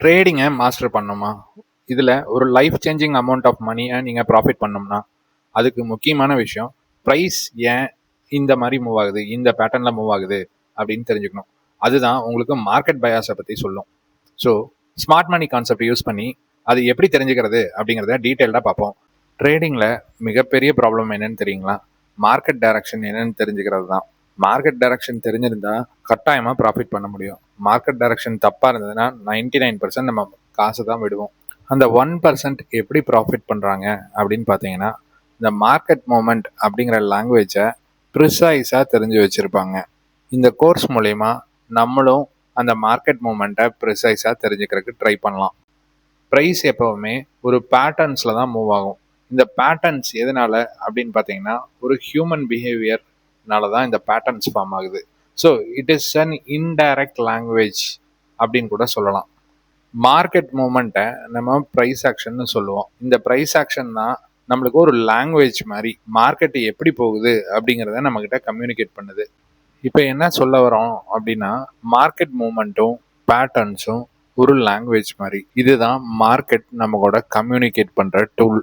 ட்ரேடிங்கை master பண்ணணுமா? இதில் ஒரு லைஃப் சேஞ்சிங் அமௌண்ட் ஆஃப் மணியை நீங்கள் ப்ராஃபிட் பண்ணணும்னா அதுக்கு முக்கியமான விஷயம் ப்ரைஸ் ஏன் இந்த மாதிரி மூவ் ஆகுது, இந்த பேட்டர்னில் மூவ் ஆகுது அப்படின்னு தெரிஞ்சுக்கணும். அதுதான் உங்களுக்கு மார்க்கெட் பயாஸை பற்றி சொல்லும். So smart money concept use பண்ணி அது எப்படி தெரிஞ்சுக்கிறது அப்படிங்கிறத டீட்டெயில்டாக பார்ப்போம். ட்ரேடிங்கில் மிகப்பெரிய ப்ராப்ளம் என்னன்னு தெரியுங்களா? மார்க்கெட் டைரக்ஷன் என்னன்னு தெரிஞ்சுக்கிறது தான். மார்க்கெட் டைரக்ஷன் தெரிஞ்சிருந்தா கட்டாயமாக ப்ராஃபிட் பண்ண முடியும். மார்க்கெட் டைரக்ஷன் தப்பாக இருந்ததுன்னா 99% நம்ம காசு தான் விடுவோம். அந்த 1% எப்படி ப்ராஃபிட் பண்ணுறாங்க அப்படின்னு பார்த்தீங்கன்னா, இந்த மார்க்கெட் மூமெண்ட் அப்படிங்கிற லாங்குவேஜை ப்ரிசைஸாக தெரிஞ்சு வச்சுருப்பாங்க. இந்த கோர்ஸ் மூலயமா நம்மளும் அந்த மார்க்கெட் மூமெண்ட்டை ப்ரிசைஸாக தெரிஞ்சுக்கிறதுக்கு ட்ரை பண்ணலாம். ப்ரைஸ் எப்போவுமே ஒரு பேட்டர்ன்ஸில் தான் மூவ் ஆகும். இந்த பேட்டர்ன்ஸ் எதனால அப்படின்னு பார்த்தீங்கன்னா, ஒரு ஹியூமன் பிஹேவியர்னால தான் இந்த பேட்டர்ன்ஸ் ஃபார்ம் ஆகுது. So it is an indirect language அப்படின்னு கூட சொல்லலாம். மார்க்கெட் மூமெண்ட்டை நம்ம ப்ரைஸ் ஆக்ஷன்னு சொல்லுவோம். இந்த ப்ரைஸ் ஆக்ஷன் தான் நம்மளுக்கு ஒரு லாங்குவேஜ் மாதிரி மார்க்கெட்டு எப்படி போகுது அப்படிங்கிறத நம்மக்கிட்ட கம்யூனிகேட் பண்ணுது. இப்போ என்ன சொல்ல வரோம் அப்படின்னா, மார்க்கெட் மூமெண்ட்டும் பேட்டர்ன்ஸும் ஒரு லாங்குவேஜ் மாதிரி. இதுதான் மார்க்கெட் நம்ம கூட கம்யூனிகேட் பண்ணுற டூல்.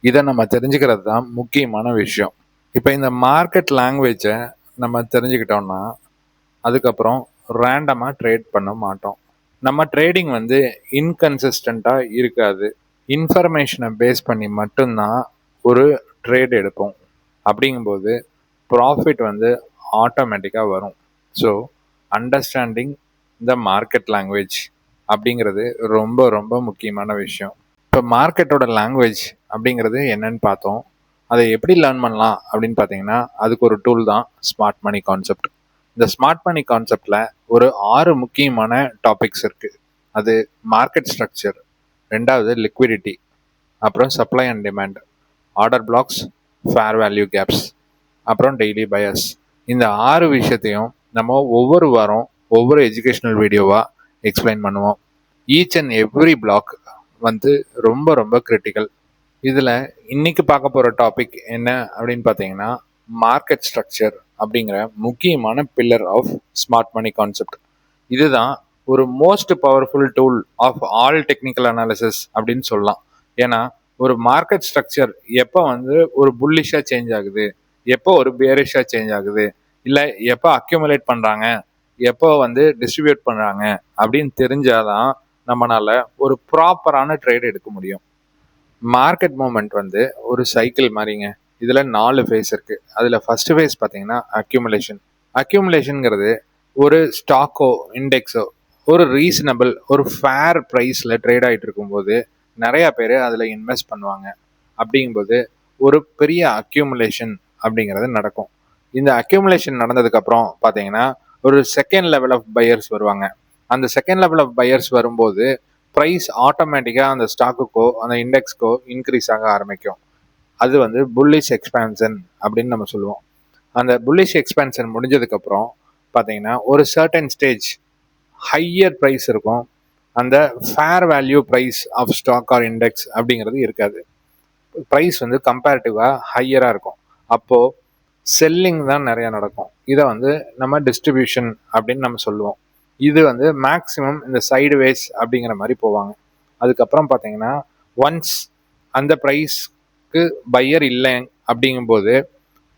இதை நம்ம தெரிஞ்சுக்கிறது தான் முக்கியமான விஷயம். இப்போ இந்த மார்க்கெட் லாங்குவேஜை நம்ம தெரிஞ்சுக்கிட்டோம்னா அதுக்கப்புறம் ரேண்டமாக ட்ரேட் பண்ண மாட்டோம். நம்ம ட்ரேடிங் இன்கன்சிஸ்டண்ட்டாக இருக்காது. இன்ஃபர்மேஷனை பேஸ் பண்ணி மட்டும்தான் ஒரு ட்ரேட் எடுப்போம். அப்படிங்கும்போது ப்ராஃபிட் ஆட்டோமேட்டிக்காக வரும். So understanding the market language அப்படிங்கிறது ரொம்ப ரொம்ப முக்கியமான விஷயம். இப்போ மார்க்கெட்டோட லாங்குவேஜ் அப்படிங்கிறது என்னன்னு பார்த்தோம். அதை எப்படி லேர்ன் பண்ணலாம் அப்படின்னு பார்த்தீங்கன்னா, அதுக்கு ஒரு டூல் தான் ஸ்மார்ட் மணி கான்செப்ட். இந்த ஸ்மார்ட் மணி கான்செப்டில் ஒரு 6 முக்கியமான டாபிக்ஸ் இருக்குது. அது மார்க்கெட் ஸ்ட்ரக்சர், ரெண்டாவது லிக்விடிட்டி, அப்புறம் supply and demand, order blocks, fair value gaps, அப்புறம் டெய்லி பயர்ஸ். இந்த 6 விஷயத்தையும் நம்ம ஒவ்வொரு வாரம் ஒவ்வொரு எஜுகேஷ்னல் வீடியோவாக எக்ஸ்பிளைன் பண்ணுவோம். ஈச் அண்ட் எவ்ரி பிளாக் ரொம்ப ரொம்ப கிரிட்டிக்கல். இதில் இன்னைக்கு பார்க்க போகிற டாபிக் என்ன அப்படின்னு பார்த்தீங்கன்னா, மார்க்கெட் ஸ்ட்ரக்சர் அப்படிங்கிற முக்கியமான pillar of smart money concept. இதுதான் ஒரு most powerful tool of all technical analysis அப்படின்னு சொல்லலாம். ஏன்னா ஒரு மார்க்கெட் ஸ்ட்ரக்சர் எப்போ ஒரு புல்லிஷாக சேஞ்ச் ஆகுது, எப்போ ஒரு பேரிஷாக சேஞ்ச் ஆகுது, இல்லை எப்போ அக்யூமுலேட் பண்ணுறாங்க, எப்போ டிஸ்ட்ரிபியூட் பண்ணுறாங்க அப்படின்னு தெரிஞ்சாதான் நம்மளால ஒரு ப்ராப்பரான ட்ரேட் எடுக்க முடியும். மார்க்கெட் மூமெண்ட் ஒரு சைக்கிள் மாதிரிங்க. இதில் 4 ஃபேஸ் இருக்குது. அதில் ஃபர்ஸ்ட் ஃபேஸ் பார்த்தீங்கன்னா அக்யூமுலேஷன். அக்யூமுலேஷனுங்கிறது ஒரு ஸ்டாக்கோ இண்டெக்ஸோ ஒரு ரீசனபிள் ஒரு ஃபேர் ப்ரைஸில் ட்ரேட் ஆகிட்டு இருக்கும்போது நிறையா பேர் அதில் இன்வெஸ்ட் பண்ணுவாங்க. அப்படிங்கும்போது ஒரு பெரிய அக்யூமுலேஷன் அப்படிங்கிறது நடக்கும். இந்த அக்யூமுலேஷன் நடந்ததுக்கப்புறம் பார்த்தீங்கன்னா ஒரு செகண்ட் லெவல் ஆஃப் பையர்ஸ் வருவாங்க. அந்த செகண்ட் லெவல் ஆஃப் பையர்ஸ் வரும்போது ப்ரைஸ் ஆட்டோமேட்டிக்காக அந்த ஸ்டாக்குக்கோ அந்த இண்டெக்ஸ்க்கோ இன்க்ரீஸ் ஆக ஆரம்பிக்கும். அது புல்லிஷ் எக்ஸ்பான்ஷன் அப்படின்னு நம்ம சொல்லுவோம். அந்த புல்லிஷ் எக்ஸ்பான்ஷன் முடிஞ்சதுக்கப்புறம் பார்த்தீங்கன்னா ஒரு சர்டன் ஸ்டேஜ் ஹையர் ப்ரைஸ் இருக்கும். அந்த fair value price of stock or index அப்படிங்கிறது இருக்காது. ப்ரைஸ் கம்பேரிட்டிவாக ஹையராக இருக்கும். அப்போது செல்லிங் தான் நிறையா நடக்கும். இதை நம்ம டிஸ்ட்ரிபியூஷன் அப்படின்னு நம்ம சொல்லுவோம். இது மேக்ஸிமம் இந்த சைடு வேஸ் அப்படிங்கிற மாதிரி போவாங்க. அதுக்கப்புறம் பார்த்தீங்கன்னா ஒன்ஸ் அந்த ப்ரைஸ்க்கு பையர் இல்லை அப்படிங்கும்போது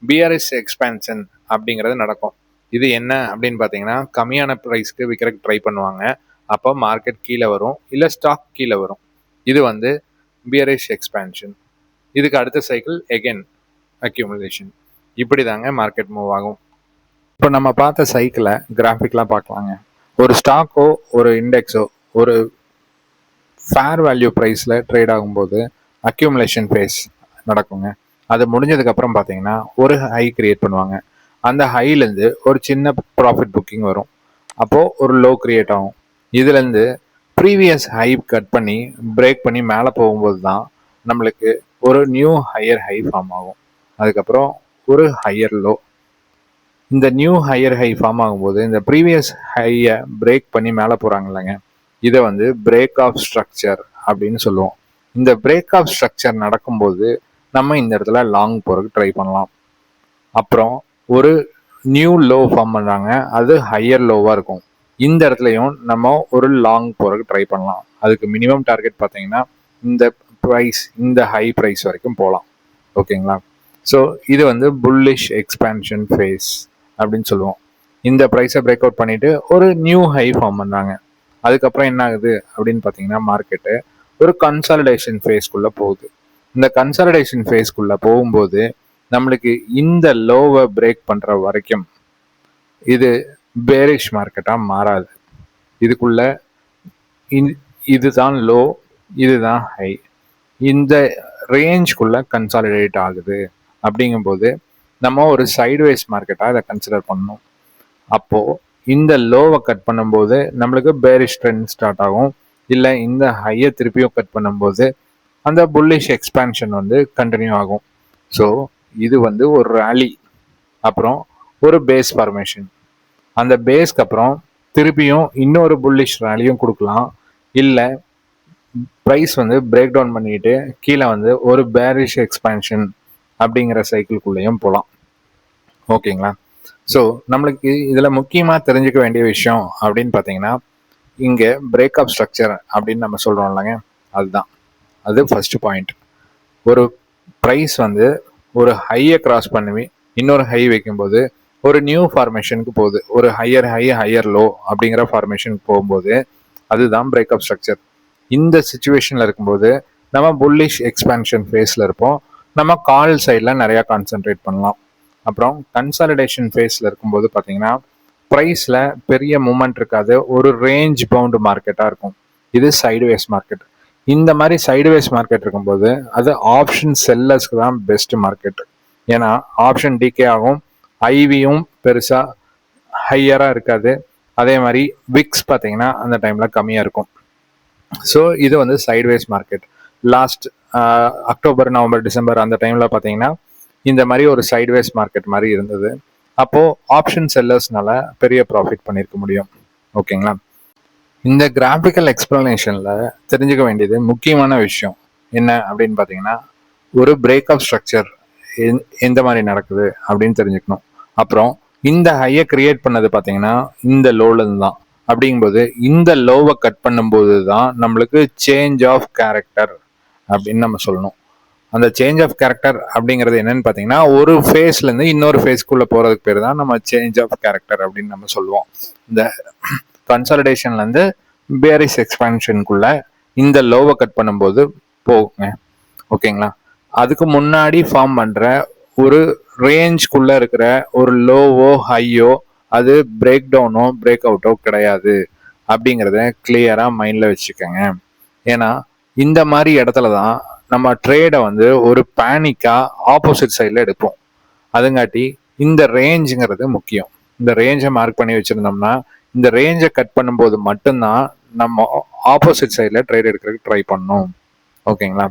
பிஆர்எஸ் எக்ஸ்பான்ஷன் அப்படிங்கிறது நடக்கும். இது என்ன அப்படின்னு பார்த்தீங்கன்னா, கம்மியான ப்ரைஸ்க்கு விற்கிறதுக்கு ட்ரை பண்ணுவாங்க. அப்போ மார்க்கெட் கீழே வரும், இல்லை ஸ்டாக் கீழே வரும். இது பியரிஷ் எக்ஸ்பான்ஷன். இதுக்கு அடுத்த சைக்கிள் எகெயின் அக்யூமுலேஷன். இப்படி தாங்க மார்க்கெட் மூவ் ஆகும். இப்போ நம்ம பார்த்த சைக்கிளை கிராஃபிக்லாம் பார்க்கலாங்க. ஒரு ஸ்டாக்கோ ஒரு இண்டெக்ஸோ ஒரு ஃபேர் வேல்யூ ப்ரைஸில் ட்ரேட் ஆகும்போது அக்யூமுலேஷன் ஃபேஸ் நடக்குங்க. அது முடிஞ்சதுக்கப்புறம் பார்த்தீங்கன்னா ஒரு ஹை கிரியேட் பண்ணுவாங்க. அந்த ஹைலேருந்து ஒரு சின்ன ப்ராஃபிட் புக்கிங் வரும். அப்போது ஒரு லோ கிரியேட் ஆகும். இதுலேருந்து ப்ரீவியஸ் ஹை கட் பண்ணி பிரேக் பண்ணி மேலே போகும்போது தான் நம்மளுக்கு ஒரு நியூ ஹையர் ஹை ஃபார்ம் ஆகும். அதுக்கப்புறம் ஒரு ஹையர் லோ. இந்த நியூ ஹையர் ஹை ஃபார்ம் ஆகும்போது இந்த ப்ரீவியஸ் ஹையை பிரேக் பண்ணி மேலே போகிறாங்க இல்லைங்க, இதை பிரேக் ஆஃப் ஸ்ட்ரக்சர் அப்படின்னு சொல்லுவோம். இந்த பிரேக் ஆஃப் ஸ்ட்ரக்சர் நடக்கும்போது நம்ம இந்த இடத்துல லாங் போகிறதுக்கு ட்ரை பண்ணலாம். அப்புறம் ஒரு நியூ லோ ஃபார்ம் பண்ணுறாங்க, அது ஹையர் லோவாக இருக்கும். இந்த இடத்துலையும் நம்ம ஒரு லாங் போகிறதுக்கு ட்ரை பண்ணலாம். அதுக்கு மினிமம் டார்கெட் பார்த்தீங்கன்னா இந்த ப்ரைஸ், இந்த ஹை ப்ரைஸ் வரைக்கும் போகலாம். ஓகேங்களா? ஸோ இது வந்து புல்லிஷ் எக்ஸ்பேன்ஷன் ஃபேஸ் அப்படின்னு சொல்லுவோம். இந்த ப்ரைஸை பிரேக் அவுட் பண்ணிட்டு ஒரு நியூ ஹை ஃபார்ம் பண்ணாங்க. அதுக்கப்புறம் என்ன ஆகுது அப்படின்னு பார்த்தீங்கன்னா மார்க்கெட்டு ஒரு கன்சாலிடேஷன் ஃபேஸ்க்குள்ளே போகுது. இந்த கன்சாலிடேஷன் ஃபேஸ்க்குள்ளே போகும்போது நம்மளுக்கு இந்த லோவை பிரேக் பண்ணுற வரைக்கும் இது பேரிஷ் மார்க்கெட்டாக மாறாது. இதுக்குள்ள இதுதான் லோ, இதுதான் ஹை, இந்த ரேஞ்ச்குள்ள கன்சாலிடேட் ஆகுது. அப்படிங்கும்போது நம்ம ஒரு சைட்வேஸ் மார்க்கெட்டாக இதை கன்சிடர் பண்ணணும். அப்போது இந்த லோவை கட் பண்ணும்போது நம்மளுக்கு பேரிஷ் ட்ரெண்ட் ஸ்டார்ட் ஆகும். இல்லை இந்த ஹையை திருப்பியும் கட் பண்ணும்போது அந்த புல்லிஷ் எக்ஸ்பேன்ஷன் வந்து கண்டினியூ ஆகும். ஸோ இது வந்து ஒரு ரேலி, அப்புறம் ஒரு பேஸ் ஃபார்மேஷன். அந்த பேஸ்க்கு அப்புறம் திருப்பியும் இன்னொரு புல்லிஷ் ரேலியும் கொடுக்கலாம். இல்லை ப்ரைஸ் வந்து பிரேக் டவுன் பண்ணிட்டு கீழே வந்து ஒரு பேரிஷ் எக்ஸ்பேன்ஷன் அப்படிங்கிற சைக்கிள்குள்ளேயும் போகலாம். ஓகேங்களா? ஸோ நம்மளுக்கு இதில் முக்கியமாக தெரிஞ்சுக்க வேண்டிய விஷயம் அப்படின்னு பார்த்தீங்கன்னா இங்கே பிரேக்அப் ஸ்ட்ரக்சர் அப்படின்னு நம்ம சொல்கிறோம் இல்லைங்க, அதுதான் அது ஃபர்ஸ்ட் பாயிண்ட். ஒரு ப்ரைஸ் வந்து ஒரு ஹையை கிராஸ் பண்ணி இன்னொரு ஹை வைக்கும்போது ஒரு நியூ ஃபார்மேஷனுக்கு போகுது. ஒரு ஹையர் ஹை ஹையர் லோ அப்படிங்கிற ஃபார்மேஷனுக்கு போகும்போது அதுதான் பிரேக்அப் ஸ்ட்ரக்சர். இந்த சுச்சுவேஷனில் இருக்கும்போது நம்ம புல்லிஷ் எக்ஸ்பேன்ஷன் ஃபேஸில் இருப்போம். நம்ம கால் சைடில் நிறையா கான்சென்ட்ரேட் பண்ணலாம். அப்புறம் கன்சாலிடேஷன் ஃபேஸில் இருக்கும்போது பார்த்தீங்கன்னா ப்ரைஸில் பெரிய மூமெண்ட் இருக்காது. ஒரு ரேஞ்ச் பவுண்டு மார்க்கெட்டாக இருக்கும். இது சைடுவேஸ் மார்க்கெட். இந்த மாதிரி சைடுவேஸ் மார்க்கெட் இருக்கும்போது அது ஆப்ஷன் செல்லர்ஸ்க்கு தான் பெஸ்ட் மார்க்கெட். ஏன்னா ஆப்ஷன் டிகே ஆகும், ஐவியும் பெருசாக ஹையராக இருக்காது. அதே மாதிரி விக்ஸ் பார்த்தீங்கன்னா அந்த டைமில் கம்மியாக இருக்கும். ஸோ இது வந்து sideways market. Last October, November, December அந்த டைமில் பார்த்தீங்கன்னா இந்த மாதிரி ஒரு சைட்வேஸ் மார்க்கெட் மாதிரி இருந்தது. அப்போது ஆப்ஷன் செல்லர்ஸ்னால பெரிய ப்ராஃபிட் பண்ணியிருக்க முடியும். ஓகேங்களா? இந்த கிராஃபிக்கல் எக்ஸ்பிளனேஷனில் தெரிஞ்சுக்க வேண்டியது முக்கியமான விஷயம் என்ன அப்படின்னு பார்த்தீங்கன்னா ஒரு பிரேக்அப் ஸ்ட்ரக்சர் எந்த மாதிரி நடக்குது அப்படின்னு தெரிஞ்சுக்கணும். அப்புறம் இந்த ஹையை கிரியேட் பண்ணது பார்த்தீங்கன்னா இந்த லோலேருந்து தான். அப்படிங்கும்போது இந்த லோவை கட் பண்ணும்போது தான் நம்மளுக்கு சேஞ்ச் ஆஃப் கேரக்டர் அப்படின்னு நம்ம சொல்லணும். அந்த சேஞ்ச் ஆஃப் கேரக்டர் அப்படிங்கிறது என்னன்னு பார்த்தீங்கன்னா ஒரு ஃபேஸ்லேருந்து இன்னொரு ஃபேஸ்க்குள்ளே போகிறதுக்கு பேர் தான் நம்ம சேஞ்ச் ஆஃப் கேரக்டர் அப்படின்னு நம்ம சொல்லுவோம். இந்த கன்சாலிடேஷன்லேருந்து பேரிஷ் எக்ஸ்பான்ஷனுக்குள்ள இந்த லோவை கட் பண்ணும்போது போகுங்க. ஓகேங்களா? அதுக்கு முன்னாடி ஃபார்ம் பண்ணுற ஒரு ரேஞ்ச்குள்ளே இருக்கிற ஒரு லோவோ ஹையோ அது பிரேக் டவுனோ பிரேக் அவுட்டோ கிடையாது அப்படிங்கிறத கிளியராக மைண்டில் வச்சுக்கோங்க. ஏன்னா இந்த மாதிரி இடத்துல தான் நம்ம ட்ரேடை வந்து ஒரு பேனிக்காக ஆப்போசிட் சைடில் எடுப்போம். அதுங்காட்டி இந்த ரேஞ்சுங்கிறது முக்கியம். இந்த ரேஞ்சை மார்க் பண்ணி வச்சுருந்தோம்னா இந்த ரேஞ்சை கட் பண்ணும்போது மட்டும்தான் நம்ம ஆப்போசிட் சைடில் ட்ரேட் எடுக்கிறதுக்கு ட்ரை பண்ணணும். ஓகேங்களா?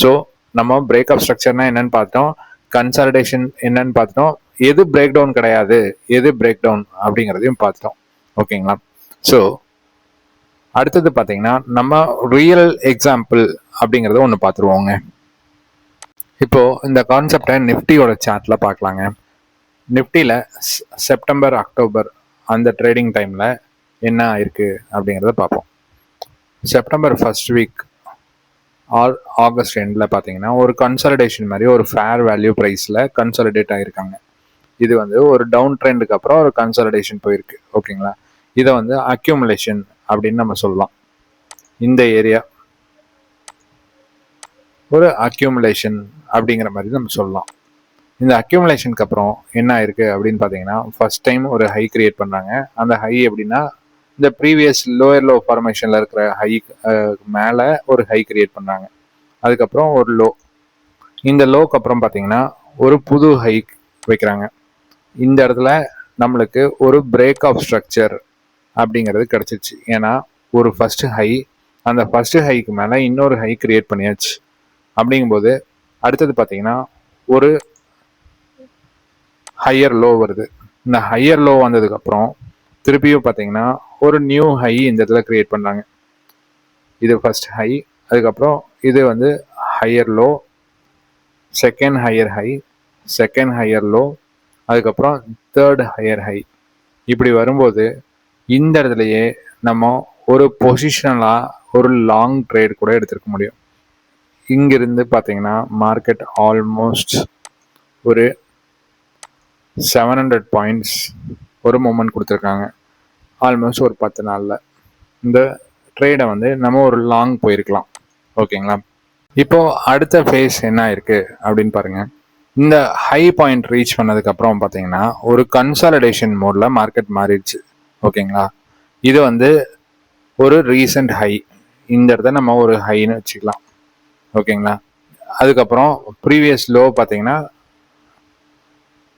ஸோ நம்ம பிரேக்அப் ஸ்ட்ரக்சர்னா என்னன்னு பார்த்தோம், கன்சாலிடேஷன் என்னன்னு பார்த்தோம், எது பிரேக் டவுன் கிடையாது, எது பிரேக் டவுன் அப்படிங்கிறதையும் பார்த்தோம். ஓகேங்களா? ஸோ அடுத்தது பார்த்தீங்கன்னா நம்ம ரியல் எக்ஸாம்பிள் அப்படிங்கிறத ஒன்று பார்த்துருவோங்க. இப்போ இந்த கான்செப்டை நிஃப்டியோட சார்ட்ல பார்க்கலாங்க. நிஃப்டியில் செப்டம்பர், அக்டோபர் அந்த ட்ரேடிங் டைமில் என்ன ஆயிருக்கு அப்படிங்கிறத பார்ப்போம். September first week or August எண்டில் பார்த்தீங்கன்னா ஒரு கன்சாலிடேஷன் மாதிரி ஒரு ஃபேர் வேல்யூ ப்ரைஸில் கன்சாலிடேட் ஆகிருக்காங்க. இது வந்து ஒரு டவுன் ட்ரெண்டுக்கு அப்புறம் ஒரு கன்சாலிடேஷன் போயிருக்கு. ஓகேங்களா? இதை வந்து அக்யூமுலேஷன் அப்படின்னு நம்ம சொல்லலாம். இந்த ஏரியா ஒரு அக்யூமுலேஷன் அப்படிங்கிற மாதிரி நம்ம சொல்லலாம். இந்த அக்யூமுலேஷனுக்கு அப்புறம் என்ன ஆயிருக்கு அப்படின்னு பார்த்தீங்கன்னா ஃபர்ஸ்ட் டைம் ஒரு ஹை கிரியேட் பண்ணுறாங்க. அந்த ஹை எப்படின்னா இந்த ப்ரீவியஸ் லோயர் லோ ஃபார்மேஷனில் இருக்கிற ஹை மேலே ஒரு ஹை கிரியேட் பண்ணுறாங்க. அதுக்கப்புறம் ஒரு லோ, இந்த லோக்கு அப்புறம் பார்த்தீங்கன்னா ஒரு புது ஹை வைக்கிறாங்க. இந்த இடத்துல நம்மளுக்கு ஒரு பிரேக் ஆஃப் ஸ்ட்ரக்சர் அப்படிங்கிறது கிடச்சிச்சு. ஏன்னா ஒரு ஃபர்ஸ்ட் ஹை, அந்த ஃபர்ஸ்ட் ஹைக்கு மேலே இன்னொரு ஹை கிரியேட் பண்ணியாச்சு. அப்படிங்கும்போது அடுத்தது பார்த்தீங்கன்னா ஒரு ஹையர் லோ வருது. இந்த ஹையர் லோ வந்ததுக்கப்புறம் திருப்பியும் பார்த்தீங்கன்னா ஒரு நியூ ஹை இந்த இடத்துல கிரியேட் பண்ணுறாங்க. இது ஃபர்ஸ்ட் ஹை, அதுக்கப்புறம் இது வந்து higher low, second higher high, second higher low, அதுக்கப்புறம் தேர்ட் ஹையர் ஹை. இப்படி வரும்போது இந்த இடத்துலையே நம்ம ஒரு பொசிஷனலாக ஒரு லாங் ட்ரேட் கூட எடுத்துருக்க முடியும். இங்கிருந்து பார்த்தீங்கன்னா மார்க்கெட் ஆல்மோஸ்ட் ஒரு 700 பாயிண்ட்ஸ் ஒரு மூமெண்ட் கொடுத்துருக்காங்க. ஆல்மோஸ்ட் ஒரு 10 நாளில் இந்த ட்ரேடை வந்து நம்ம ஒரு லாங் போயிருக்கலாம். ஓகேங்களா? இப்போ அடுத்த ஃபேஸ் என்ன இருக்கு அப்படின்னு பாருங்க. இந்த ஹை பாயிண்ட் ரீச் பண்ணதுக்கப்புறம் பார்த்தீங்கன்னா ஒரு கன்சாலிடேஷன் மோடில் மார்க்கெட் மாறிடுச்சு. ஓகேங்களா? இது வந்து ஒரு ரீசன்ட் ஹை. இந்த இடத்த நம்ம ஒரு ஹைன்னு வச்சுக்கலாம். ஓகேங்களா? அதுக்கப்புறம் ப்ரீவியஸ் லோ பார்த்தீங்கன்னா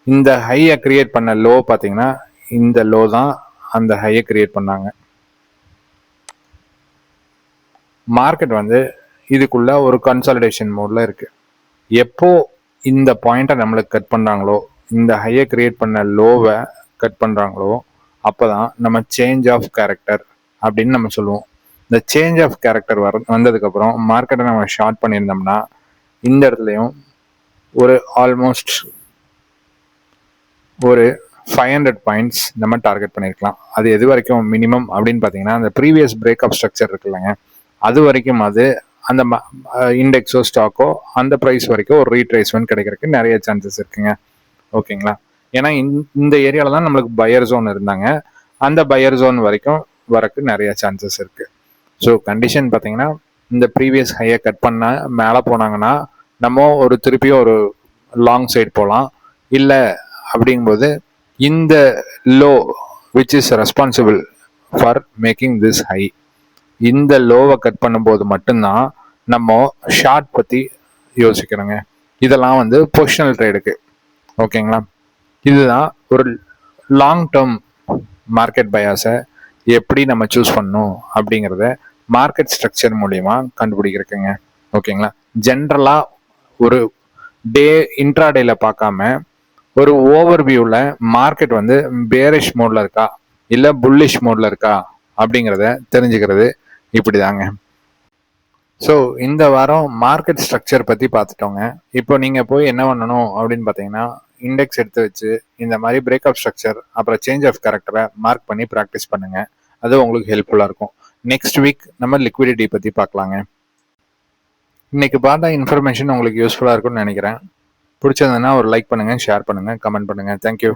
இந்த ஹையை கிரியேட் பண்ண லோ பார்த்தீங்கன்னா இந்த லோ தான் அந்த ஹையை கிரியேட் பண்ணாங்க. மார்க்கெட் வந்து இதுக்குள்ள ஒரு கன்சாலிடேஷன் மோட்ல இருக்கு. எப்போ இந்த பாயிண்ட்டை நம்மளுக்கு கட் பண்ணுறாங்களோ, இந்த ஹையை கிரியேட் பண்ண லோவை கட் பண்ணுறாங்களோ, அப்போ தான் நம்ம சேஞ்ச் ஆஃப் கேரக்டர் அப்படின்னு நம்ம சொல்லுவோம். இந்த சேஞ்ச் ஆஃப் கேரக்டர் வந்ததுக்கப்புறம் மார்க்கெட்டை நம்ம ஷார்ட் பண்ணியிருந்தோம்னா இந்த இடத்துலையும் ஒரு ஆல்மோஸ்ட் ஒரு 500 பாயிண்ட்ஸ் நம்ம டார்கெட் பண்ணியிருக்கலாம். அது எது வரைக்கும் மினிமம் அப்படின்னு பார்த்தீங்கன்னா அந்த ப்ரீவியஸ் பிரேக்அப் ஸ்ட்ரக்சர் இருக்கு இல்லைங்க, அது வரைக்கும் அது அந்த இண்டெக்ஸோ ஸ்டாக்கோ அந்த ப்ரைஸ் வரைக்கும் ஒரு ரீட்ரேஸ்மெண்ட் கிடைக்கிறதுக்கு நிறைய சான்சஸ் இருக்குங்க. ஓகேங்களா? ஏன்னா இந்த ஏரியாவில் தான் நம்மளுக்கு பையர் ஜோன் இருந்தாங்க. அந்த பையர் ஜோன் வரைக்கும் வரக்கு நிறைய சான்சஸ் இருக்கு. ஸோ கண்டிஷன் பார்த்தீங்கன்னா இந்த ப்ரீவியஸ் ஹையை கட் பண்ண மேலே போனாங்கன்னா நம்ம ஒரு திருப்பியும் ஒரு லாங் சைடு போகலாம். இல்லை அப்படிங்கும்போது இந்த low which is responsible for making this high, இந்த லோவை கட் பண்ணும்போது மட்டும்தான் நம்ம ஷார்ட் பற்றி யோசிக்கிறோங்க. இதெல்லாம் வந்து பொசிஷனல் ட்ரேடுக்கு. ஓகேங்களா? இதுதான் ஒரு லாங் டேர்ம் மார்க்கெட் பயாஸை எப்படி நம்ம சூஸ் பண்ணணும் அப்படிங்கிறத மார்க்கெட் ஸ்ட்ரக்சர் மூலியமா கண்டுபிடிக்கிறதுக்குங்க. ஓகேங்களா? ஜென்ரலாக ஒரு டே இன்ட்ராடேல பார்க்காம ஒரு ஓவர் வியூவில் மார்க்கெட் வந்து பேரிஷ் மோடில் இருக்கா இல்லை புல்லிஷ் மோடில் இருக்கா அப்படிங்கிறத தெரிஞ்சுக்கிறது இப்படி தாங்க. ஸோ இந்த வாரம் மார்க்கெட் ஸ்ட்ரக்சர் பற்றி பார்த்துட்டோங்க. இப்போ நீங்கள் போய் என்ன பண்ணணும் அப்படின்னு பார்த்தீங்கன்னா இண்டெக்ஸ் எடுத்து வச்சு இந்த மாதிரி பிரேக்அப் ஸ்ட்ரக்சர் அப்புறம் சேஞ்ச் ஆஃப் கேரக்டரை மார்க் பண்ணி ப்ராக்டிஸ் பண்ணுங்க. அது உங்களுக்கு ஹெல்ப்ஃபுல்லாக இருக்கும். நெக்ஸ்ட் வீக் நம்ம லிக்விடிட்டி பற்றி பார்க்கலாங்க. இன்னைக்கு பார்த்த இன்ஃபர்மேஷன் உங்களுக்கு யூஸ்ஃபுல்லாக இருக்கும்னு நினைக்கிறேன். பிடிச்சதுன்னா ஒரு லைக் பண்ணுங்கள், ஷேர் பண்ணுங்கள், கமெண்ட் பண்ணுங்கள். தேங்க்யூ.